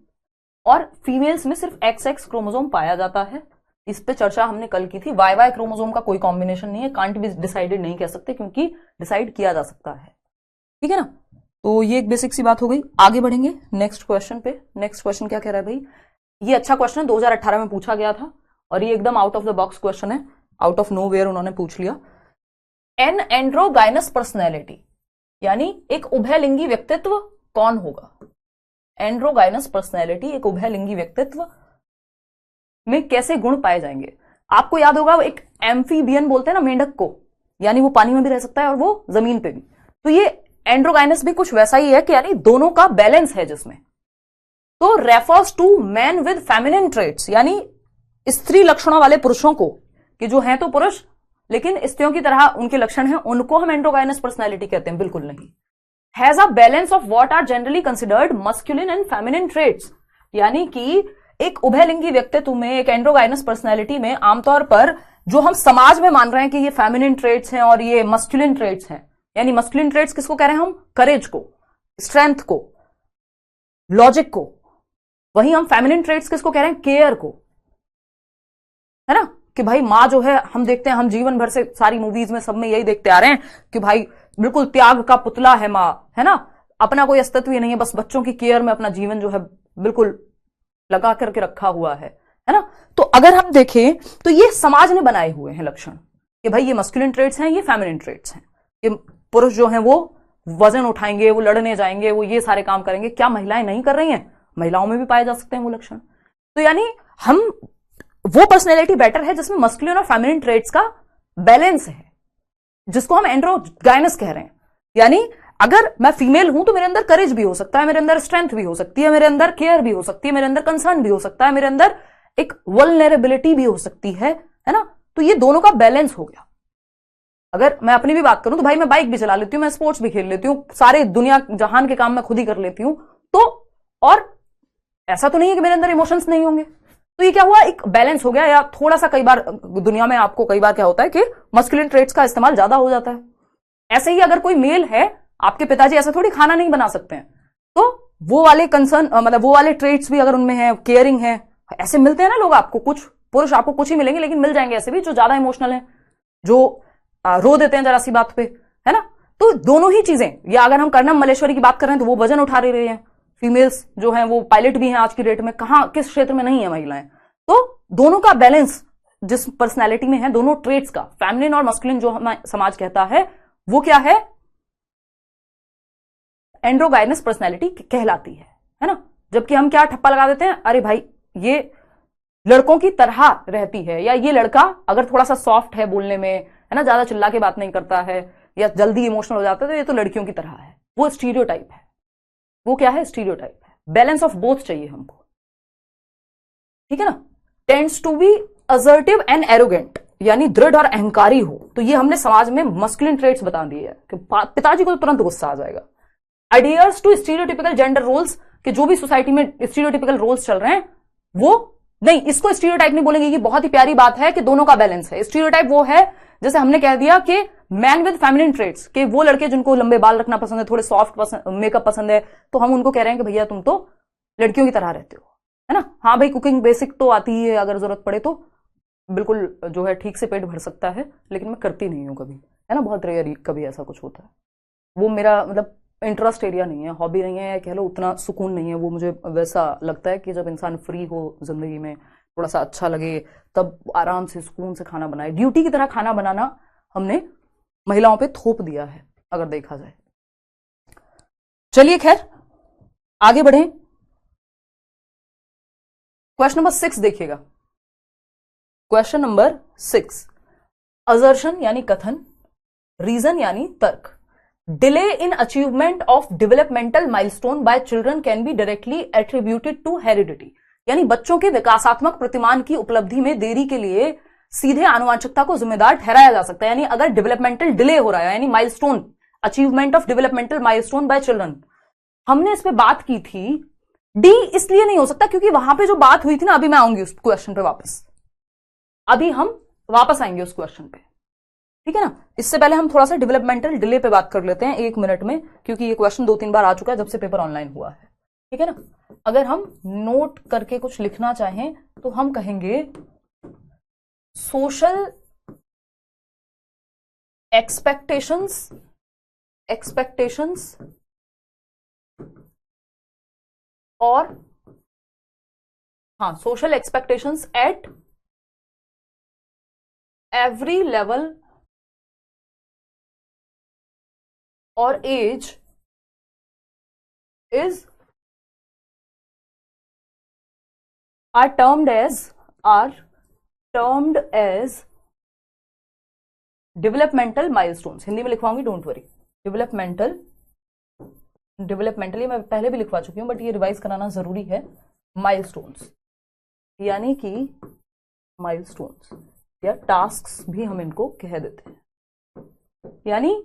और फीमेल्स में सिर्फ एक्स एक्स क्रोमोसोम पाया जाता है। इस पे चर्चा हमने कल की थी। वाई वाई क्रोमोसोम का कोई कॉम्बिनेशन नहीं है, कांट बी डिसाइडेड नहीं कह सकते क्योंकि डिसाइड किया जा सकता है, ठीक है ना। तो ये एक बेसिक सी बात हो गई। आगे बढ़ेंगे नेक्स्ट क्वेश्चन पे। नेक्स्ट क्वेश्चन क्या कह रहा है भाई, ये अच्छा क्वेश्चन है, 2018 में पूछा गया था और ये एकदम out of the box question है, आउट ऑफ नो वेयर उन्होंने पूछ लिया। एन एंड्रोगाइनस पर्सनैलिटी यानी एक उभयलिंगी व्यक्तित्व कौन होगा? एंड्रोगाइनस पर्सनैलिटी एक उभयलिंगी व्यक्तित्व में कैसे गुण पाए जाएंगे? आपको याद होगा एक एम्फीबियन बोलते हैं ना मेंढक को, यानी वो पानी में भी रह सकता है और वो जमीन पे भी, तो ये एंड्रोगाइनस भी कुछ वैसा ही है कि यानी दोनों का बैलेंस है जिसमें। तो refers to man with feminine traits यानी स्त्री लक्षणों वाले पुरुषों को, कि जो हैं तो पुरुष लेकिन स्त्रियों की तरह उनके लक्षण हैं, उनको हम एंड्रोगाइनस पर्सनैलिटी कहते हैं? बिल्कुल नहीं। Has a balance of what are generally considered masculine and feminine traits यानी कि एक उभयलिंगी व्यक्तित्व में, एक एंड्रोगाइनस पर्सनैलिटी में आमतौर पर जो हम समाज में मान रहे हैं कि ये फेमिनिन ट्रेट्स हैं और ये मस्कुलिन ट्रेट्स हैं, यानी मस्कुलिन ट्रेट्स किसको कह रहे हैं हम? करेज को, स्ट्रेंथ को, लॉजिक को। वहीं हम फेमिनिन ट्रेट्स किसको कह रहे हैं? केयर को, है ना। कि भाई माँ जो है, हम देखते हैं, हम जीवन भर से सारी मूवीज में सब में यही देखते आ रहे हैं कि भाई बिल्कुल त्याग का पुतला है माँ, है ना, अपना कोई अस्तित्व ही नहीं है, बस बच्चों की केयर में अपना जीवन जो है बिल्कुल लगा करके रखा हुआ है ना। तो अगर हम देखें तो ये समाज ने बनाए हुए हैं लक्षण कि भाई ये मस्कुलिन ट्रेट्स हैं, ये फेमिनिन ट्रेट्स हैं। ये पुरुष जो हैं वो वजन उठाएंगे, वो लड़ने जाएंगे, वो ये सारे काम करेंगे। क्या महिलाएं नहीं कर रही हैं? महिलाओं में भी पाए जा सकते हैं वो लक्षण। तो यानी हम वो पर्सनैलिटी बेटर है जिसमें मस्कुलिन और फेमिनिन ट्रेट्स का बैलेंस है, जिसको हम एंड्रोगाइनस कह रहे हैं। यानी अगर मैं फीमेल हूं तो मेरे अंदर करेज भी हो सकता है, मेरे अंदर स्ट्रेंथ भी हो सकती है, मेरे अंदर केयर भी हो सकती है, मेरे अंदर कंसर्न भी हो सकता है, मेरे अंदर एक वल्नरेबिलिटी भी हो सकती है ना। तो ये दोनों का बैलेंस हो गया। अगर मैं अपनी भी बात करूं तो भाई मैं बाइक भी चला लेती हूं, मैं स्पोर्ट्स भी खेल लेती हूं, सारे दुनिया जहान के काम मैं खुद ही कर लेती हूं, तो और ऐसा तो नहीं है कि मेरे अंदर इमोशंस नहीं होंगे। तो ये क्या हुआ, एक बैलेंस हो गया। या थोड़ा सा कई बार दुनिया में आपको कई बार क्या होता है कि मस्कुलिन ट्रेट्स का इस्तेमाल ज्यादा हो जाता है। ऐसे ही अगर कोई मेल है, आपके पिताजी ऐसा थोड़ी खाना नहीं बना सकते हैं, तो वो वाले कंसर्न मतलब वो वाले ट्रेट्स भी अगर उनमें है, केयरिंग है, ऐसे मिलते हैं ना लोग आपको। कुछ पुरुष आपको कुछ ही मिलेंगे लेकिन मिल जाएंगे ऐसे भी जो ज्यादा इमोशनल है, जो रो देते हैं जरा सी बात पे, है ना। तो दोनों ही चीजें, या अगर हम कर्णम मल्लेश्वरी की बात कर रहे हैं तो वो वजन उठा रही हैं, फीमेल्स जो हैं वो पायलट भी हैं आज की डेट में, कहां किस क्षेत्र में नहीं है महिलाएं। तो दोनों का बैलेंस जिस पर्सनैलिटी में है, दोनों ट्रेट्स का, फेमिनिन और मस्कुलिन जो हमारा समाज कहता है, वो क्या है, एंड्रोगाइनस पर्सनैलिटी कहलाती है ना। जबकि हम क्या ठप्पा लगा देते हैं, अरे भाई ये लड़कों की तरह रहती है, या ये लड़का अगर थोड़ा सा सॉफ्ट है बोलने में, है ना, ज्यादा चिल्ला के बात नहीं करता है या जल्दी इमोशनल हो जाता है, तो ये तो लड़कियों की तरह है। वो स्टीरियोटाइप है। वो क्या है, स्टीरियोटाइप है। बैलेंस ऑफ बोथ चाहिए हमको, ठीक है ना। Tends to be assertive and arrogant यानी दृढ़ और अहंकारी हो। तो ये हमने समाज में मस्कुलिन ट्रेट्स बता दिए हैं कि पिताजी को तो तुरंत गुस्सा आ जाएगा। एडियर्स टू स्टीरियोटिपिकल जेंडर रोल्स, कि जो भी सोसाइटी में स्टीरियोटिपिकल रोल्स चल रहे हैं वो नहीं, इसको स्टीरियोटाइप नहीं बोलेंगे। ये बहुत ही प्यारी बात है कि दोनों का बैलेंस है। स्टीरियोटाइप वो है जैसे हमने कह दिया कि मैन विद फेमिनिन ट्रेट्स, कि वो लड़के जिनको लंबे बाल रखना पसंद है, थोड़े सॉफ्ट मेकअप पसंद है, तो हम उनको कह रहे हैं कि भैया तुम तो लड़कियों की तरह रहते हो, है ना। हाँ भाई कुकिंग बेसिक तो आती ही है, अगर जरूरत पड़े तो बिल्कुल जो है ठीक से पेट भर सकता है, लेकिन मैं करती नहीं हूँ कभी, है ना, बहुत रेयर कभी ऐसा कुछ होता है। वो मेरा मतलब इंटरेस्ट एरिया नहीं है, हॉबी नहीं है, या कह लो उतना सुकून नहीं है। वो मुझे वैसा लगता है कि जब इंसान फ्री हो जिंदगी में, थोड़ा सा अच्छा लगे, तब आराम से सुकून से खाना बनाए। ड्यूटी की तरह खाना बनाना हमने महिलाओं पे थोप दिया है अगर देखा जाए। चलिए खैर आगे बढ़े। क्वेश्चन नंबर 6 देखिएगा। क्वेश्चन नंबर 6, असर्शन यानी कथन, रीजन यानी तर्क। Delay in achievement of developmental milestone by children can be directly attributed to heredity, यानी बच्चों के विकासात्मक प्रतिमान की उपलब्धि में देरी के लिए सीधे आनुवंशिकता को जिम्मेदार ठहराया जा सकता है। यानी अगर डेवलपमेंटल डिले हो रहा है, यानी milestone, achievement of developmental milestone by children, हमने इस पे बात की थी। डी इसलिए नहीं हो सकता क्योंकि वहां पे जो बात हुई थी ना, अभी मैं आऊंगी उस क्वेश्चन पे वापस, अभी हम वापस आएंगे उस क्वेश्चन पे, ठीक है ना। इससे पहले हम थोड़ा सा डेवलपमेंटल डिले पे बात कर लेते हैं 1 मिनट में, क्योंकि ये क्वेश्चन 2-3 बार आ चुका है जब से पेपर ऑनलाइन हुआ है, ठीक है ना। अगर हम नोट करके कुछ लिखना चाहें तो हम कहेंगे सोशल एक्सपेक्टेशंस और social expectations at every level और age is are termed as developmental milestones। Hindi में लिखवाऊंगी, डोंट वरी। डेवलपमेंटली मैं पहले भी लिखवा चुकी हूं, बट ये रिवाइज कराना जरूरी है। माइलस्टोन्स यानी कि माइलस्टोन्स या टास्क्स भी हम इनको कह देते हैं, यानी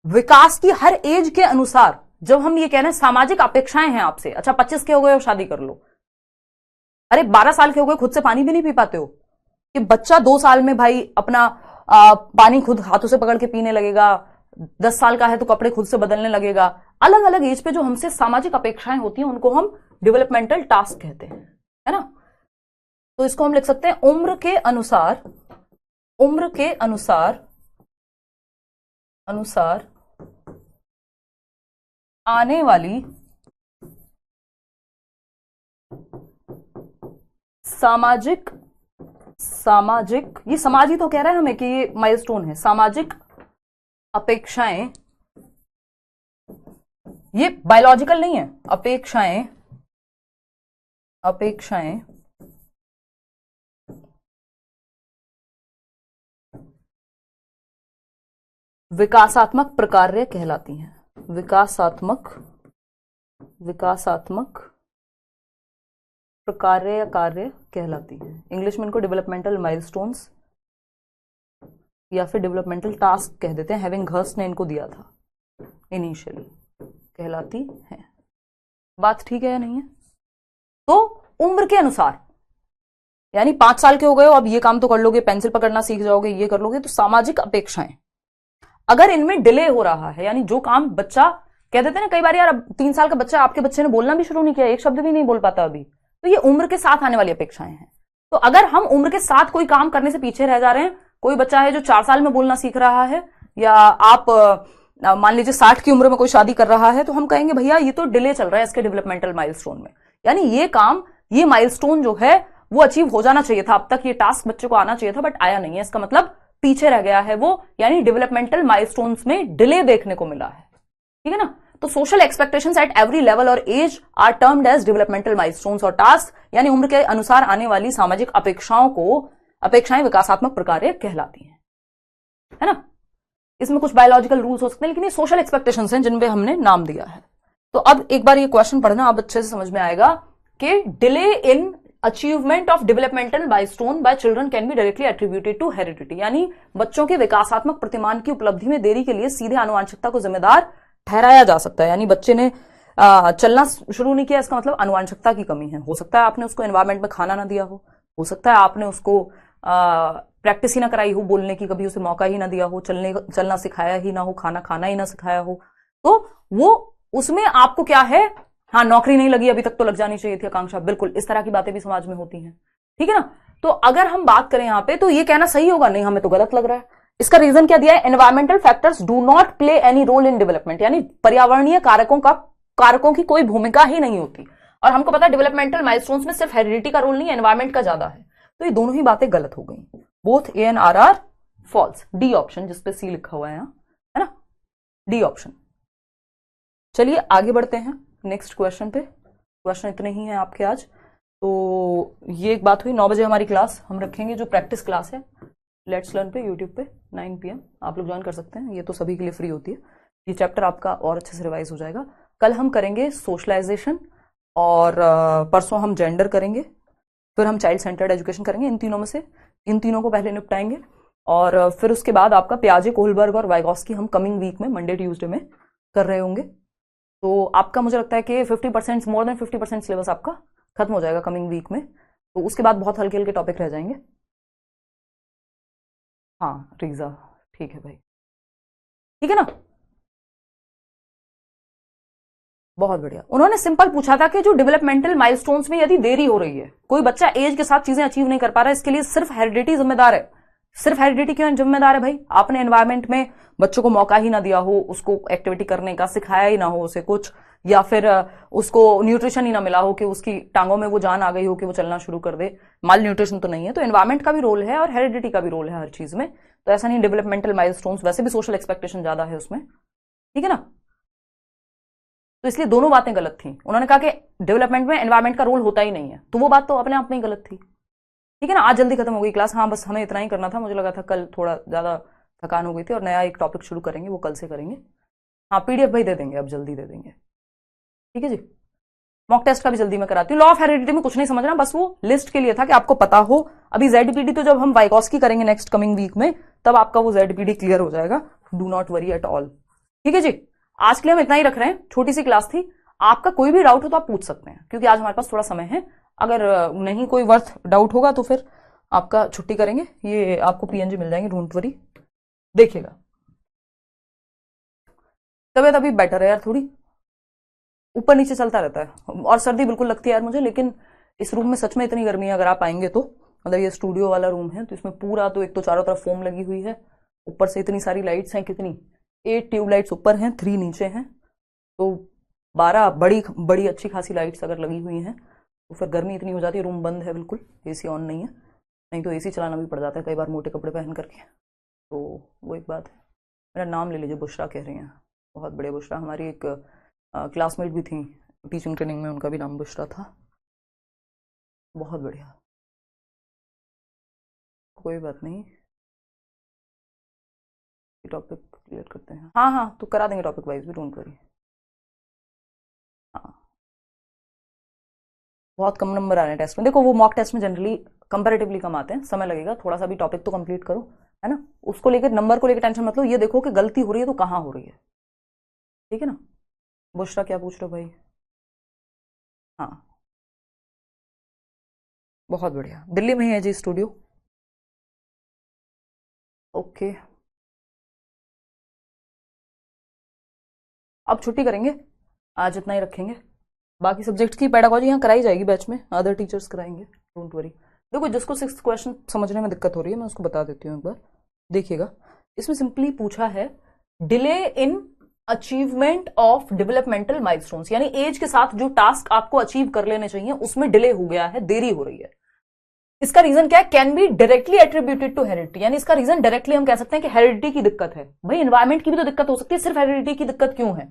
विकास की हर एज के अनुसार जब हम ये कह रहे हैं सामाजिक अपेक्षाएं हैं आपसे। अच्छा 25 के हो गए हो शादी कर लो, अरे 12 साल के हो गए खुद से पानी भी नहीं पी पाते हो, कि बच्चा 2 साल में भाई अपना पानी खुद हाथों से पकड़ के पीने लगेगा, 10 साल का है तो कपड़े खुद से बदलने लगेगा। अलग अलग एज पे जो हमसे सामाजिक अपेक्षाएं होती हैं उनको हम डेवलपमेंटल टास्क कहते हैं, है ना। तो इसको हम लिख सकते हैं उम्र के अनुसार आने वाली सामाजिक, ये समाज ही तो कह रहा है हमें कि ये माइलस्टोन है, सामाजिक अपेक्षाएं, ये बायोलॉजिकल नहीं है। अपेक्षाएं विकासात्मक प्रकार्य कहलाती हैं। विकासात्मक प्रकार्य या कार्य कहलाती है। इंग्लिश में इनको डेवलपमेंटल माइलस्टोन्स या फिर डेवलपमेंटल टास्क कह देते हैं। हैविंग घर्स्ट ने इनको दिया था इनिशियली, कहलाती है। बात ठीक है या नहीं है? तो उम्र के अनुसार, यानी 5 साल के हो गए हो, अब ये काम तो कर लोगे, पेंसिल पकड़ना सीख जाओगे, ये कर लोगे, तो सामाजिक अपेक्षाएं अगर इनमें डिले हो रहा है, यानी जो काम बच्चा कह देते हैं ना कई बार, यार अब 3 साल का बच्चा, आपके बच्चे ने बोलना भी शुरू नहीं किया, एक शब्द भी नहीं बोल पाता अभी, तो ये उम्र के साथ आने वाली अपेक्षाएं हैं। तो अगर हम उम्र के साथ कोई काम करने से पीछे रह जा रहे हैं, कोई बच्चा है जो 4 साल में बोलना सीख रहा है, या आप मान लीजिए 60 की उम्र में कोई शादी कर रहा है, तो हम कहेंगे भैया ये तो डिले चल रहा है इसके डेवलपमेंटल माइलस्टोन में, यानी ये काम, ये माइलस्टोन जो है वो अचीव हो जाना चाहिए था, अब तक ये टास्क बच्चे को आना चाहिए था बट आया नहीं है, इसका मतलब पीछे रह गया है वो, यानी डेवलपमेंटल माइलस्टोन्स में डिले देखने को मिला है, ठीक है ना। तो social expectations at every level और age are termed as developmental milestones और टास्क, यानी उम्र के अनुसार आने वाली सामाजिक अपेक्षाएं विकासात्मक प्रकार्य कहलाती हैं, है ना। इसमें कुछ बायोलॉजिकल रूल्स हो सकते हैं, लेकिन ये सोशल एक्सपेक्टेशंस हैं जिन पे हमने नाम दिया है। तो अब एक बार ये क्वेश्चन पढ़ना, अब अच्छे से समझ में आएगा कि delay in achievement of developmental milestone by children can be directly attributed to heredity, यानी बच्चों के विकासात्मक प्रतिमान की उपलब्धि में देरी के लिए सीधे आनुवंशिकता को जिम्मेदार ठहराया जा सकता है। यानी बच्चे ने चलना शुरू नहीं किया, इसका मतलब आनुवंशिकता की कमी है। हो सकता है आपने उसको एनवायरमेंट में खाना ना दिया हो सकता है आपने उसको प्रैक्टिस ही ना कराई हो बोलने की, कभी उसे मौका ही ना दिया हो, चलना सिखाया ही ना हो, खाना खाना ही ना सिखाया हो, तो वो उसमें आपको क्या है, हाँ नौकरी नहीं लगी अभी तक तो लग जानी चाहिए थी आकांक्षा, बिल्कुल इस तरह की बातें भी समाज में होती हैं, ठीक है ना। तो अगर हम बात करें यहां पे तो ये कहना सही होगा, नहीं हमें तो गलत लग रहा है। इसका रीजन क्या दिया है, environmental factors do not play any role in development, यानी पर्यावरणीय कारकों की कोई भूमिका ही नहीं होती। और हमको पता है डेवलपमेंटल माइलस्टोन्स में सिर्फ हेरिडिटी का रोल नहीं, एनवायरमेंट का ज्यादा है। तो ये दोनों ही बातें गलत हो गई, both A and R are false. D option जिसपे सी लिखा हुआ है यहां, है ना, डी ऑप्शन। चलिए आगे बढ़ते हैं नेक्स्ट क्वेश्चन पे। क्वेश्चन इतने ही हैं आपके आज। तो ये एक बात हुई, 9 बजे हमारी क्लास हम रखेंगे, जो प्रैक्टिस क्लास है लेट्स लर्न पे यूट्यूब पे 9 PM आप लोग ज्वाइन कर सकते हैं। ये तो सभी के लिए फ्री होती है। ये चैप्टर आपका और अच्छे से रिवाइज हो जाएगा। कल हम करेंगे सोशलाइजेशन, और परसों हम जेंडर करेंगे, फिर हम चाइल्ड सेंटर्ड एजुकेशन करेंगे। इन तीनों में से इन तीनों को पहले निपटाएंगे, और फिर उसके बाद आपका पियाजे, कोहलबर्ग और वाइगॉस्की हम कमिंग वीक में मंडे ट्यूसडे में कर रहे होंगे। तो आपका मुझे लगता है कि 50%, मोर देन 50% सिलेबस आपका खत्म हो जाएगा कमिंग वीक में। तो उसके बाद बहुत हल्के हल्के टॉपिक रह जाएंगे। हाँ रीजा, ठीक है भाई, ठीक है ना, बहुत बढ़िया। उन्होंने सिंपल पूछा था कि जो डेवलपमेंटल माइलस्टोन्स में यदि देरी हो रही है, कोई बच्चा एज के साथ चीजें अचीव नहीं कर पा रहा है, इसके लिए सिर्फ हेरिडिटी जिम्मेदार है। सिर्फ हेरिडिटी क्यों जिम्मेदार है भाई? आपने एनवायरमेंट में बच्चों को मौका ही ना दिया हो, उसको एक्टिविटी करने का सिखाया ही ना हो उसे कुछ, या फिर उसको न्यूट्रिशन ही ना मिला हो कि उसकी टांगों में वो जान आ गई हो कि वो चलना शुरू कर दे। माल न्यूट्रिशन तो नहीं है। तो एनवायरमेंट का भी रोल है और हेरिडिटी का भी रोल है हर चीज में। तो ऐसा नहीं, डेवलपमेंटल माइलस्टोन्स वैसे भी सोशल एक्सपेक्टेशन ज्यादा है उसमें, ठीक है ना। तो इसलिए दोनों बातें गलत थी। उन्होंने कहा कि डेवलपमेंट में एनवायरमेंट का रोल होता ही नहीं है, तो वो बात तो अपने आप में ही गलत थी, ठीक है ना। आज जल्दी खत्म हो गई क्लास। हाँ बस हमें इतना ही करना था, मुझे लगा था कल थोड़ा ज्यादा थकान हो गई थी, और नया एक टॉपिक शुरू करेंगे, वो कल से करेंगे। हाँ PDF भाई दे देंगे, अब जल्दी दे देंगे, ठीक है जी। मॉक टेस्ट का भी जल्दी मैं कराती हूँ। लॉ ऑफ हेरिडिटी में कुछ नहीं समझना, बस वो लिस्ट के लिए था कि आपको पता हो। अभी ZPD तो जब हम वाइगॉस्की करेंगे नेक्स्ट कमिंग वीक में, तब आपका वो ZPD क्लियर हो जाएगा। Do not worry at all, ठीक है जी। आज के लिए हम इतना ही रख रहे हैं, छोटी सी क्लास थी। आपका कोई भी डाउट हो तो आप पूछ सकते हैं, क्योंकि आज हमारे पास थोड़ा समय है। अगर नहीं कोई वर्थ डाउट होगा तो फिर आपका छुट्टी करेंगे। ये आपको PNG मिल जाएंगे, डोंट वरी, देखिएगा। तबियत अभी बेटर है यार, थोड़ी ऊपर नीचे चलता रहता है, और सर्दी बिल्कुल लगती है यार मुझे। लेकिन इस रूम में सच में इतनी गर्मी है, अगर आप आएंगे तो। मतलब ये स्टूडियो वाला रूम है, तो इसमें पूरा, तो एक तो चारों तरफ फोम लगी हुई है, ऊपर से इतनी सारी लाइट्स हैं, कितनी 8 ट्यूबलाइट्स ऊपर हैं, 3 नीचे हैं, तो 12 बड़ी बड़ी अच्छी खासी लाइट्स अगर लगी हुई हैं तो फिर गर्मी इतनी हो जाती है। रूम बंद है बिल्कुल, AC ऑन नहीं है, नहीं तो AC चलाना भी पड़ जाता है कई बार मोटे कपड़े पहन करके। तो वो एक बात है। मेरा नाम ले लीजिए, बुशरा कह रही हैं, बहुत बढ़िया बुशरा। हमारी एक क्लासमेट भी थी टीचिंग ट्रेनिंग में, उनका भी नाम बुशरा था, बहुत बढ़िया। कोई बात नहीं, टॉपिक क्लियर करते हैं। हाँ हाँ, तो करा देंगे टॉपिक वाइज भी, डोंट वरी। हाँ बहुत कम नंबर आ रहे हैं टेस्ट में। देखो वो मॉक टेस्ट में जनरली कंपैरेटिवली कम आते हैं, समय लगेगा थोड़ा सा भी। टॉपिक तो कंप्लीट करो, है ना, उसको लेकर, नंबर को लेकर टेंशन मत लो। ये देखो कि गलती हो रही है तो कहाँ हो रही है, ठीक है ना। बुशरा क्या पूछ रहे हो भाई? हाँ बहुत बढ़िया, दिल्ली में ही है जी स्टूडियो, ओके। अब छुट्टी करेंगे, आज इतना ही रखेंगे। बाकी सब्जेक्ट की पेडागॉजी यहाँ कराई जाएगी बैच में, अदर टीचर्स कराएंगे, डोंट वरी। देखो जिसको 6th क्वेश्चन समझने में दिक्कत हो रही है, मैं उसको बता देती हूँ एक बार, देखिएगा। इसमें सिंपली पूछा है delay in achievement of developmental milestones, यानी एज के साथ जो टास्क आपको अचीव कर लेने चाहिए उसमें डिले हो गया है, देरी हो रही है। इसका रीजन क्या है? Can be directly attributed to heredity, यानी इसका रीजन डायरेक्टली हम कह सकते हैं कि हेरिडिटी की दिक्कत है। भाई एनवायरमेंट की भी तो दिक्कत हो सकती है, सिर्फ हेरिडिटी की दिक्कत क्यों है?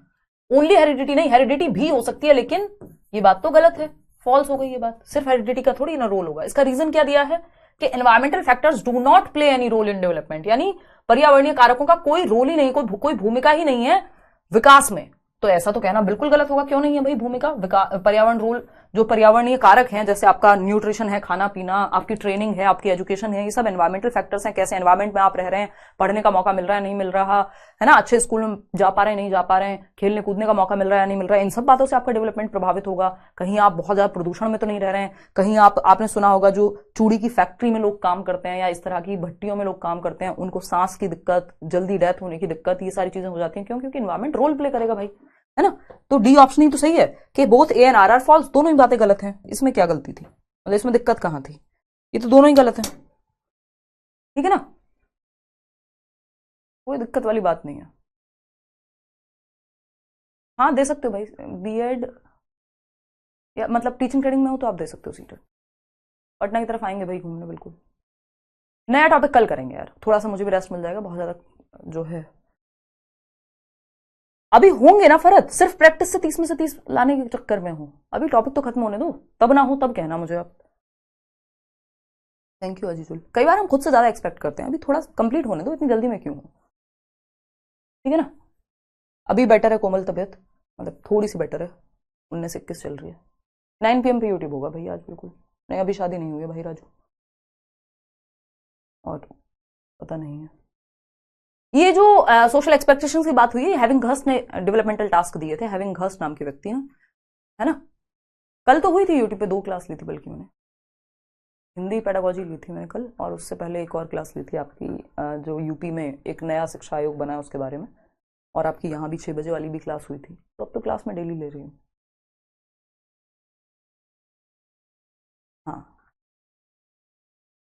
ओनली हेरिडिटी नहीं, हेरिडिटी भी हो सकती है, लेकिन ये बात तो गलत है, फॉल्स हो गई ये बात। सिर्फ हेरिडिटी का थोड़ी ना रोल होगा। इसका रीजन क्या दिया है कि environmental factors do not play any role in development, यानी पर्यावरणीय कारकों का कोई रोल ही नहीं, कोई भूमिका ही नहीं है विकास में। तो ऐसा तो कहना बिल्कुल गलत होगा। क्यों नहीं है भाई भूमिका? पर्यावरण रोल, जो पर्यावरणीय कारक हैं, जैसे आपका न्यूट्रिशन है, खाना पीना, आपकी ट्रेनिंग है, आपकी एजुकेशन है, ये सब एनवायरमेंटल फैक्टर्स हैं। कैसे एनवायरमेंट में आप रह रहे हैं, पढ़ने का मौका मिल रहा है नहीं मिल रहा है ना, अच्छे स्कूल में जा पा रहे हैं नहीं जा पा रहे हैं, खेलने कूदने का मौका मिल रहा है नहीं मिल रहा है, इन सब बातों से आपका डेवलपमेंट प्रभावित होगा। कहीं आप बहुत ज्यादा प्रदूषण में तो नहीं रह रहे हैं, कहीं आपने सुना होगा जो चूड़ी की फैक्ट्री में लोग काम करते हैं या इस तरह की भट्टियों में लोग काम करते हैं, उनको सांस की दिक्कत, जल्दी डेथ होने की दिक्कत, ये सारी चीजें हो जाती हैं। क्यों? क्योंकि एनवायरमेंट रोल प्ले करेगा भाई, है ना। तो डी ऑप्शन ही तो सही है कि both A and RR false, दोनों ही बातें गलत हैं। इसमें क्या गलती थी, मतलब इसमें दिक्कत कहां थी? ये तो दोनों ही गलत है, ठीक है ना, कोई दिक्कत वाली बात नहीं है। हाँ दे सकते हो भाई, बीएड या मतलब टीचिंग ट्रेनिंग में हो तो आप दे सकते हो सीटेट। पटना की तरफ आएंगे भाई घूमने, बिल्कुल। नया टॉपिक कल करेंगे यार, थोड़ा सा मुझे भी रेस्ट मिल जाएगा, बहुत ज्यादा जो है अभी होंगे ना फरक, सिर्फ प्रैक्टिस से 30 में से 30 लाने के चक्कर में हूं। अभी टॉपिक तो खत्म होने दो, तब ना हो तब कहना मुझे आप। Thank you Azizul. कई बार हम खुद से ज्यादा एक्सपेक्ट करते हैं, अभी थोड़ा कंप्लीट होने दो, इतनी जल्दी में क्यों हो, ठीक है ना। अभी बेटर है कोमल तबियत, मतलब थोड़ी सी बेटर है, 19-21 चल रही है। 9 PM पे यूट्यूब होगा भाई आज, बिल्कुल नहीं, अभी शादी नहीं हुई है भाई राजू, और पता नहीं है। ये जो सोशल एक्सपेक्टेशंस की बात हुई है, हैविंग घस्ट ने डेवलपमेंटल टास्क दिए थे, हैविंग घस्ट नाम के व्यक्ति हैं, है ना। कल तो हुई थी यूट्यूब पे, 2 क्लास ली थी बल्कि मैंने, हिंदी पेडागोजी ली थी मैंने कल, और उससे पहले एक और क्लास ली थी आपकी जो यूपी में एक नया शिक्षा आयोग बना है उसके बारे में, और आपकी यहाँ भी 6 बजे वाली भी क्लास हुई थी, तो अब तो क्लास में डेली ले रही हूँ। हाँ